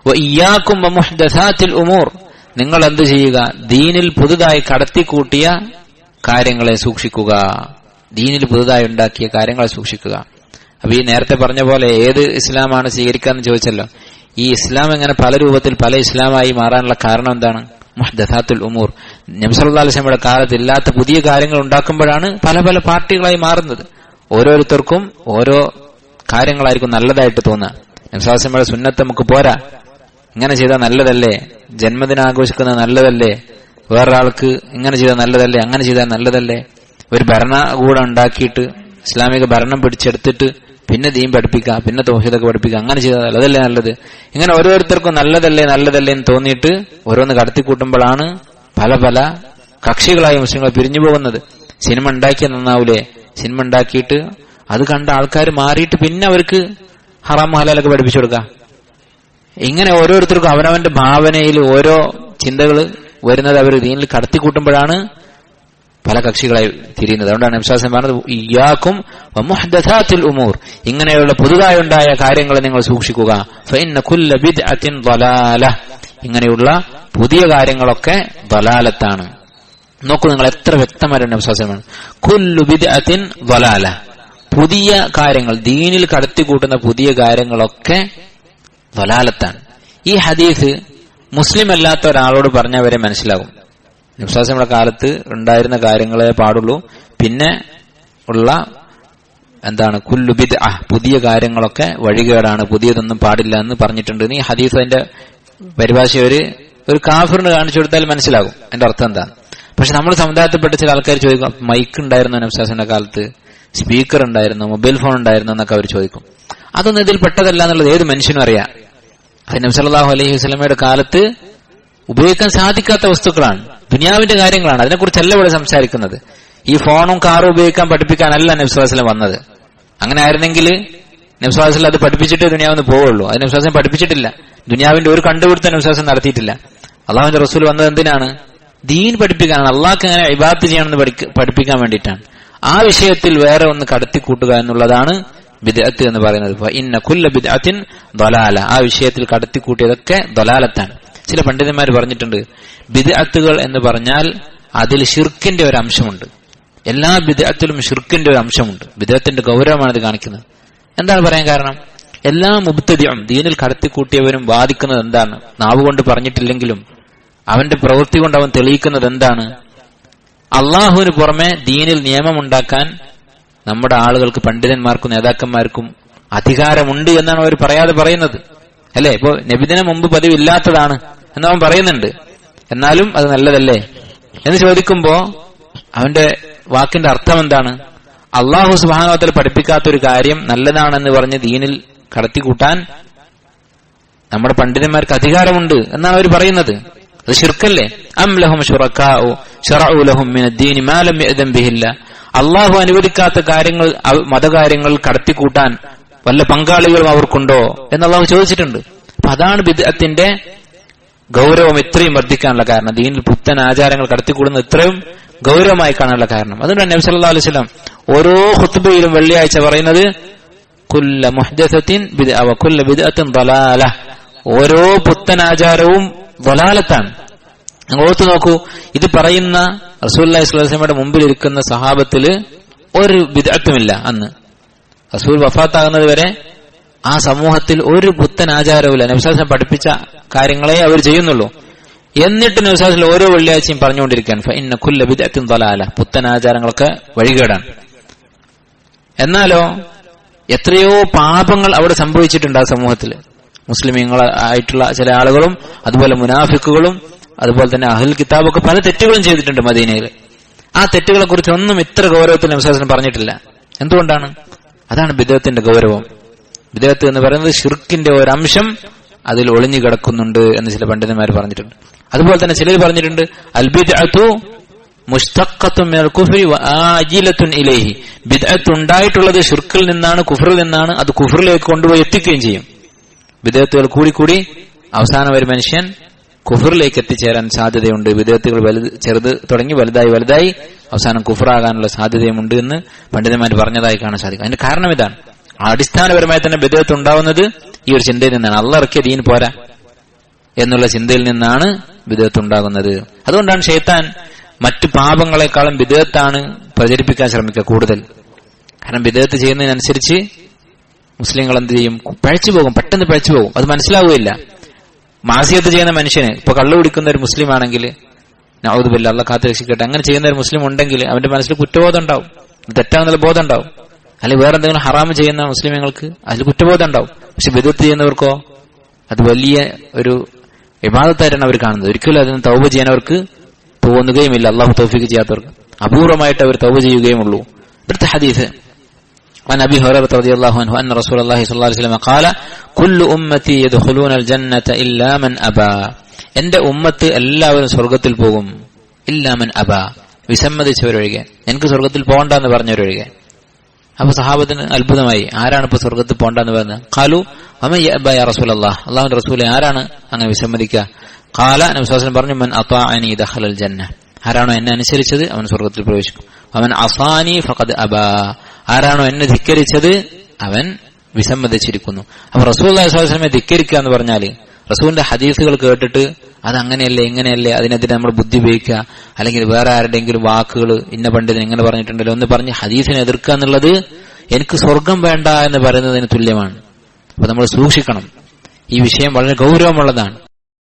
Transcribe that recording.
വഇയ്യാകും വമുഹ്ദസാത്തിൽ ഉമൂർ, നിങ്ങൾ എന്ത് ചെയ്യുക? ദീനിൽ പുതുതായി കടത്തിക്കൂട്ടിയ കാര്യങ്ങളെ സൂക്ഷിക്കുക, ദീനിൽ പുതുതായി ഉണ്ടാക്കിയ കാര്യങ്ങളെ സൂക്ഷിക്കുക. അപ്പൊ ഈ നേരത്തെ പറഞ്ഞ പോലെ ഏത് ഇസ്ലാമാണ് സ്വീകരിക്കാന്ന് ചോദിച്ചല്ലോ. ഈ ഇസ്ലാം എങ്ങനെ പല രൂപത്തിൽ പല ഇസ്ലാമായി മാറാനുള്ള കാരണം എന്താണ്? മുഹ്ദസാത്തുൽ ഉമൂർ. നബി സല്ലല്ലാഹു അലൈഹി വസല്ലമയുടെ കാലത്ത് ഇല്ലാത്ത പുതിയ കാര്യങ്ങൾ ഉണ്ടാക്കുമ്പോഴാണ് പല പല പാർട്ടികളായി മാറുന്നത്. ഓരോരുത്തർക്കും ഓരോ കാര്യങ്ങളായിരിക്കും നല്ലതായിട്ട് തോന്നുക. നബി സല്ലല്ലാഹു അലൈഹി വസല്ലമയുടെ സുന്നത്ത് നമുക്ക് പോരാ, ഇങ്ങനെ ചെയ്താൽ നല്ലതല്ലേ, ജന്മദിനം ആഘോഷിക്കുന്നത് നല്ലതല്ലേ, വേറൊരാൾക്ക് ഇങ്ങനെ ചെയ്താൽ നല്ലതല്ലേ, അങ്ങനെ ചെയ്താൽ നല്ലതല്ലേ, ഒരു ഭരണകൂടം ഉണ്ടാക്കിയിട്ട് ഇസ്ലാമിക ഭരണം പിടിച്ചെടുത്തിട്ട് പിന്നെ ദീൻ പഠിപ്പിക്കുക, പിന്നെ തൗഹീദൊക്കെ പഠിപ്പിക്കുക, അങ്ങനെ ചെയ്താൽ അതല്ലേ നല്ലത്. ഇങ്ങനെ ഓരോരുത്തർക്കും നല്ലതല്ലേ നല്ലതല്ലേ എന്ന് തോന്നിയിട്ട് ഓരോന്ന് കടത്തിക്കൂട്ടുമ്പോഴാണ് പല പല കക്ഷികളായി മുസ്ലിങ്ങൾ പിരിഞ്ഞു പോകുന്നത്. സിനിമ ഉണ്ടാക്കിയാൽ നന്നാവൂലേ, സിനിമ ഉണ്ടാക്കിയിട്ട് അത് കണ്ട ആൾക്കാർ മാറിയിട്ട് പിന്നെ അവർക്ക് ഹറാം ഹലാലൊക്കെ പഠിപ്പിച്ചു കൊടുക്കുക. ഇങ്ങനെ ഓരോരുത്തർക്കും അവനവന്റെ ഭാവനയിൽ ഓരോ ചിന്തകൾ വരുന്നത് അവർ ദീനിൽ കടത്തിക്കൂട്ടുമ്പോഴാണ് പല കക്ഷികളായി തിരിയുന്നത്. അതുകൊണ്ടാണ് വിശ്വാസം പറഞ്ഞത് ഇയ്യാകും വമുഹ്ദസാത്തിൽ ഉമൂർ, ഇങ്ങനെയുള്ള പുതുതായി ഉണ്ടായ കാര്യങ്ങളെ നിങ്ങൾ സൂക്ഷിക്കുക. ഫഇന്ന കുല്ല ബിദ്അത്തിൻ ളലാല, ഇങ്ങനെയുള്ള പുതിയ കാര്യങ്ങളൊക്കെ ളലാലത്താണ്. നോക്കൂ നിങ്ങൾ, എത്ര വ്യക്തമായിട്ട് വിശ്വാസമാണ്. കുല്ലു ബിദ്അത്തിൻ ളലാല, പുതിയ കാര്യങ്ങൾ, ദീനിൽ കടത്തിക്കൂട്ടുന്ന പുതിയ കാര്യങ്ങളൊക്കെ ളലാലത്താണ്. ഈ ഹദീസ് മുസ്ലിം അല്ലാത്ത ഒരാളോട് പറഞ്ഞാൽ വരെ മനസ്സിലാകും. നബിയുടെ കാലത്ത് ഉണ്ടായിരുന്ന കാര്യങ്ങളെ പാടുള്ളൂ, പിന്നെ ഉള്ള എന്താണ് കുല്ലു ബിദ്അ, പുതിയ കാര്യങ്ങളൊക്കെ വഴികേടാണ്, പുതിയതൊന്നും പാടില്ല എന്ന് പറഞ്ഞിട്ടുണ്ട്. ഈ ഹദീസ് അതിന്റെ പരിഭാഷ ഒരു കാഫിറിന് കാണിച്ചു കൊടുത്താൽ മനസ്സിലാകും അതിന്റെ അർത്ഥം എന്താണ്. പക്ഷെ നമ്മൾ സമുദായത്തിൽപ്പെട്ട ചില ആൾക്കാർ ചോദിക്കും, മൈക്ക് ഉണ്ടായിരുന്നു നബിയുടെ കാലത്ത്, സ്പീക്കർ ഉണ്ടായിരുന്നു, മൊബൈൽ ഫോൺ ഉണ്ടായിരുന്നു എന്നൊക്കെ അവർ ചോദിക്കും. അതൊന്നും ഇതിൽ പെട്ടതല്ല എന്നുള്ളത് ഏത് മനുഷ്യനും അറിയാം. അത് നബി സല്ലല്ലാഹു അലൈഹി വസല്ലമയുടെ കാലത്ത് ഉപയോഗിക്കാൻ സാധിക്കാത്ത വസ്തുക്കളാണ്, ദുനിയാവിന്റെ കാര്യങ്ങളാണ്. അതിനെക്കുറിച്ചല്ല ഇവിടെ സംസാരിക്കുന്നത്. ഈ ഫോണും കാറും ഉപയോഗിക്കാൻ പഠിപ്പിക്കാനല്ല നബി സല്ലല്ലാഹു അലൈഹി വസല്ലം വന്നത്. അങ്ങനെ ആയിരുന്നെങ്കിൽ നബി സല്ലല്ലാഹു അലൈഹി വസല്ലം അത് പഠിപ്പിച്ചിട്ടേ ദുനിയാവിന്ന് പോവുള്ളൂ. അത് നബി സല്ലല്ലാഹു അലൈഹി വസല്ലം പഠിപ്പിച്ചിട്ടില്ല. ദുനിയാവിന്റെ ഒരു കണ്ടുപിടുത്തം നബി സല്ലല്ലാഹു അലൈഹി വസല്ലം നടത്തിയിട്ടില്ല. അള്ളാഹുവിന്റെ റസൂൽ വന്നത് എന്തിനാണ്? ദീൻ പഠിപ്പിക്കാനാണ്, അള്ളാഹ്ക്ക് എങ്ങനെ ഇബാദത്ത് ചെയ്യണമെന്ന് പഠിപ്പിക്കാൻ വേണ്ടിയിട്ടാണ്. ആ വിഷയത്തിൽ വേറെ ഒന്ന് കടത്തിക്കൂട്ടുക എന്നുള്ളതാണ് ബിദ്അത്ത് എന്ന് പറയുന്നത്. ഇന്ന കുല്ല ബിദ്അത്തിൻ ളലാല, ആ വിഷയത്തിൽ കടത്തിക്കൂട്ടിയതൊക്കെ ളലാലത്താണ്. ചില പണ്ഡിതന്മാർ പറഞ്ഞിട്ടുണ്ട്, ബിദ്അത്തുകൾ എന്ന് പറഞ്ഞാൽ അതിൽ ശിർക്കിന്റെ ഒരു അംശമുണ്ട്. എല്ലാ ബിദ്അത്തിലും ശിർക്കിന്റെ ഒരു അംശമുണ്ട്. ബിദ്അത്തിന്റെ ഗൗരവമാണ് ഇത് കാണിക്കുന്നത്. എന്താണ് പറയാൻ കാരണം? എല്ലാ മുബ്തദിഉം, ദീനിൽ കടത്തിക്കൂട്ടിയവരും വാദിക്കുന്നത് എന്താണ്? നാവ് കൊണ്ട് പറഞ്ഞിട്ടില്ലെങ്കിലും അവന്റെ പ്രവൃത്തി കൊണ്ട് അവൻ തെളിയിക്കുന്നത് എന്താണ്? അള്ളാഹുവിന് പുറമെ ദീനിൽ നിയമമുണ്ടാക്കാൻ നമ്മുടെ ആളുകൾക്ക്, പണ്ഡിതന്മാർക്കും നേതാക്കന്മാർക്കും അധികാരമുണ്ട് എന്നാണ് അവർ പറയാതെ പറയുന്നത്. അല്ലെ? ഇപ്പോ നബിദിനം മുമ്പ് പതിവില്ലാത്തതാണ് എന്നവൻ പറയുന്നുണ്ട്, എന്നാലും അത് നല്ലതല്ലേ എന്ന് ചോദിക്കുമ്പോ അവന്റെ വാക്കിന്റെ അർത്ഥം എന്താണ്? അള്ളാഹു സുബ്ഹാനഹു വ തആല പഠിപ്പിക്കാത്തൊരു കാര്യം നല്ലതാണെന്ന് പറഞ്ഞ് ദീനിൽ കടത്തിക്കൂട്ടാൻ നമ്മുടെ പണ്ഡിതന്മാർക്ക് അധികാരമുണ്ട് എന്നാണ് അവർ പറയുന്നത്. അത് ശിർക്കല്ലേ? അം ലഹും ശുറക്കാഉ ശറഉ ലഹും മിനദ്ദീനി മാ ലം യഅ്ദൻ ബിഹില്ലാ, അള്ളാഹു അനുവദിക്കാത്ത കാര്യങ്ങൾ, മതകാര്യങ്ങൾ കടത്തിക്കൂട്ടാൻ വല്ല പങ്കാളികളും അവർക്കുണ്ടോ എന്ന് അള്ളാഹു ചോദിച്ചിട്ടുണ്ട്. അപ്പൊ അതാണ് ബിദ്അത്തിന്റെ ഗൗരവം ഇത്രയും വർദ്ധിക്കാനുള്ള കാരണം. ദീനിൽ പുത്തൻ ആചാരങ്ങൾ കടത്തിക്കൂടുന്നത് ഇത്രയും ഗൗരവമായി കാണാനുള്ള കാരണം. അതുകൊണ്ടാണ് നബി സല്ലല്ലാഹു അലൈഹി വസല്ലം ഓരോ ഖുത്ബയിലും വെള്ളിയാഴ്ച പറയുന്നത് കുല്ല മുഹ്ദസത്തിൻ ബിദ്അ വ കുല്ല ബിദ്അത്തിൻ ളലാല, ഓരോ പുത്തൻ ആചാരവും ളലാലത്താണ്. നിങ്ങൾ ഓർത്തു നോക്കൂ, ഇത് പറയുന്ന റസൂലുള്ളാഹി സ്വല്ലല്ലാഹു അലൈഹി വസല്ലമയുടെ മുമ്പിൽ ഇരിക്കുന്ന സഹാബത്തില് ഒരു ബിദ്അത്തുമില്ല. അന്ന് റസൂൽ വഫാത്താകുന്നത് വരെ ആ സമൂഹത്തിൽ ഒരു പുത്തൻ ആചാരവുമില്ല. നബി സല്ലല്ലാഹു അലൈഹി വസല്ലം പഠിപ്പിച്ച കാര്യങ്ങളെ അവർ ചെയ്യുന്നുള്ളൂ. എന്നിട്ട് നബി സല്ലല്ലാഹു അലൈഹി വസല്ലം ഓരോ വെള്ളിയാഴ്ചയും പറഞ്ഞുകൊണ്ടിരിക്കാൻ ഫഇന്ന കുല്ല ബിദ്അത്തിൻ ളലാല, പുത്തൻ ആചാരങ്ങളൊക്കെ വഴികേടാണ്. എന്നാലോ എത്രയോ പാപങ്ങൾ അവിടെ സംഭവിച്ചിട്ടുണ്ട് ആ സമൂഹത്തിൽ. മുസ്ലിമീങ്ങളായിട്ടുള്ള ചില ആളുകളും അതുപോലെ മുനാഫിക്കുകളും അതുപോലെ തന്നെ അഹ്ലുൽ കിതാബൊക്കെ പല തെറ്റുകളും ചെയ്തിട്ടുണ്ട് മദീനയിൽ. ആ തെറ്റുകളെ കുറിച്ച് ഒന്നും ഇത്ര ഗൗരവത്തിൽ നബി സല്ലല്ലാഹു അലൈഹി വസല്ലം പറഞ്ഞിട്ടില്ല. എന്തുകൊണ്ടാണ്? അതാണ് ബിദ്അത്തിന്റെ ഗൗരവം. ബിദ്അത്ത് എന്ന് പറയുന്നത് ശിർക്കിന്റെ ഒരു അംശം അതിൽ ഒളിഞ്ഞു കിടക്കുന്നുണ്ട് എന്ന് ചില പണ്ഡിതന്മാർ പറഞ്ഞിട്ടുണ്ട്. അതുപോലെ തന്നെ ചിലർ പറഞ്ഞിട്ടുണ്ട് അൽ ബിദ്അത്തു മുസ്തഖത്തുൻ മിനൽ കുഫ്രി വ ആജിലത്തുൻ ഇലൈഹി, ബിദ്അത്ത് ഉണ്ടായിട്ടുള്ളത് ശിർക്കിൽ നിന്നാണ്, കുഫറിൽ നിന്നാണ്. അത് കുഫറിലേക്ക് കൊണ്ടുപോയി എത്തിക്കുകയും ചെയ്യും. ബിദ്അത്തുകൾ കൂടി അവസാനം ഒരു മനുഷ്യൻ കുഫറിലേക്ക് എത്തിച്ചേരാൻ സാധ്യതയുണ്ട്. ബിദ്അത്തുകൾ ചെറുത് തുടങ്ങി വലുതായി അവസാനം കുഫറാകാനുള്ള സാധ്യതയുമുണ്ട് എന്ന് പണ്ഡിതന്മാർ പറഞ്ഞതായി കാണാൻ സാധിക്കും. അതിന്റെ കാരണം ഇതാണ്. അടിസ്ഥാനപരമായി തന്നെ ബിദ്അത്ത് ഉണ്ടാവുന്നത് ഈ ഒരു ചിന്തയിൽ നിന്നാണ്. അള്ളാഹ് ഇറക്കിയ ദീൻ പോരാ, എന്നുള്ള ചിന്തയിൽ നിന്നാണ് ബിദ്അത്ത് ഉണ്ടാകുന്നത്. അതുകൊണ്ടാണ് ശൈത്താൻ മറ്റു പാപങ്ങളെക്കാളും ബിദ്അത്താണ് പ്രചരിപ്പിക്കാൻ ശ്രമിക്കുക കൂടുതൽ. കാരണം ബിദ്അത്ത് ചെയ്യുന്നതിനനുസരിച്ച് മുസ്ലിങ്ങൾ എന്ത് ചെയ്യും? പഴച്ചു പോകും, പെട്ടെന്ന് പഴച്ചു പോകും. അത് മനസ്സിലാവുകയില്ല. മാസിയത്ത് ചെയ്യുന്ന മനുഷ്യന്, ഇപ്പൊ കള്ളു കുടിക്കുന്ന ഒരു മുസ്ലിം ആണെങ്കിൽ, നഊദു ബില്ലാഹ്, അല്ലാഹ് കാത്ത് രക്ഷിക്കട്ടെ, അങ്ങനെ ചെയ്യുന്ന ഒരു മുസ്ലിം ഉണ്ടെങ്കിൽ അവന്റെ മനസ്സിൽ കുറ്റബോധം ഉണ്ടാവും, തെറ്റാണെന്നുള്ള ബോധം ഉണ്ടാവും. അല്ലെങ്കിൽ വേറെ എന്തെങ്കിലും ഹറാമ് ചെയ്യുന്ന മുസ്ലിങ്ങൾക്ക് അതിൽ കുറ്റബോധം ഉണ്ടാവും. പക്ഷെ ബിദ്അത്ത് ചെയ്യുന്നവർക്കോ അത് വലിയ ഒരു ഇബാദത്തായിട്ടാണ് അവർ കാണുന്നത്. ഒരിക്കലും അതിന് തൗബ ചെയ്യാൻ അവർക്ക് തോന്നുകയുമില്ല. അള്ളാഹു തൗഫീഖ് ചെയ്യാത്തവർക്ക് അപൂർവമായിട്ട് അവർ തൗബ ചെയ്യുകയുമുള്ളൂ. അടുത്ത ഹദീസ് عن أبي هريرة رضي الله عنه أن رسول الله صلى الله عليه وسلم قال كل أمتي يدخلون الجنة إلا من أبى. എന്റെ ഉമ്മത്ത് എല്ലാവരും സ്വർഗത്തിൽ പോകും. ഇല്ലാ മൻ അബാ, വിസമ്മതിച്ചവരൊഴികെ, എനിക്ക് സ്വർഗത്തിൽ പോകണ്ടെന്ന് പറഞ്ഞവരൊഴികെ. അപ്പൊ സഹാബത്തിന് അത്ഭുതമായി, ആരാണ് ഇപ്പൊ സ്വർഗത്തിൽ പോകണ്ടെന്ന് പറഞ്ഞത്? ഖാലു വമൻ യഅബാ യാ റസൂലല്ലാഹ്, അല്ലാഹുവിന്റെ റസൂലെ ആരാണ് അങ്ങനെ വിസമ്മതിക്കുക? ഖാല, നബി സ്വല്ലല്ലാഹു അലൈഹി വസല്ലം പറഞ്ഞു, മൻ അതാഅനി ദഖലൽ ജന്ന, ആരാണോ എന്നെ അനുസരിച്ചത് അവൻ സ്വർഗത്തിൽ പ്രവേശിക്കും. വമൻ അസാനി ഫഖദ് അബാ, ആരാണോ എന്നെ ധിക്കരിച്ചത് അവൻ വിസമ്മതിച്ചിരിക്കുന്നു. അപ്പൊ റസൂലുള്ളാഹി സ്വല്ലല്ലാഹു അലൈഹി വസല്ലമയെ ധിക്കരിക്കുക എന്ന് പറഞ്ഞാല് റസൂലിന്റെ ഹദീസുകൾ കേട്ടിട്ട് അതങ്ങനെയല്ലേ ഇങ്ങനെയല്ലേ അതിനെതിരെ നമ്മൾ ബുദ്ധി ഉപയോഗിക്കുക, അല്ലെങ്കിൽ വേറെ ആരുടെയെങ്കിലും വാക്കുകൾ ഇന്ന പണ്ഡിതൻ ഇങ്ങനെ പറഞ്ഞിട്ടുണ്ടല്ലോ എന്ന് പറഞ്ഞ് ഹദീസിനെ എതിർക്കുക എന്നുള്ളത് എനിക്ക് സ്വർഗം വേണ്ട എന്ന് പറയുന്നതിന് തുല്യമാണ്. അപ്പൊ നമ്മൾ സൂക്ഷിക്കണം. ഈ വിഷയം വളരെ ഗൗരവമുള്ളതാണ്.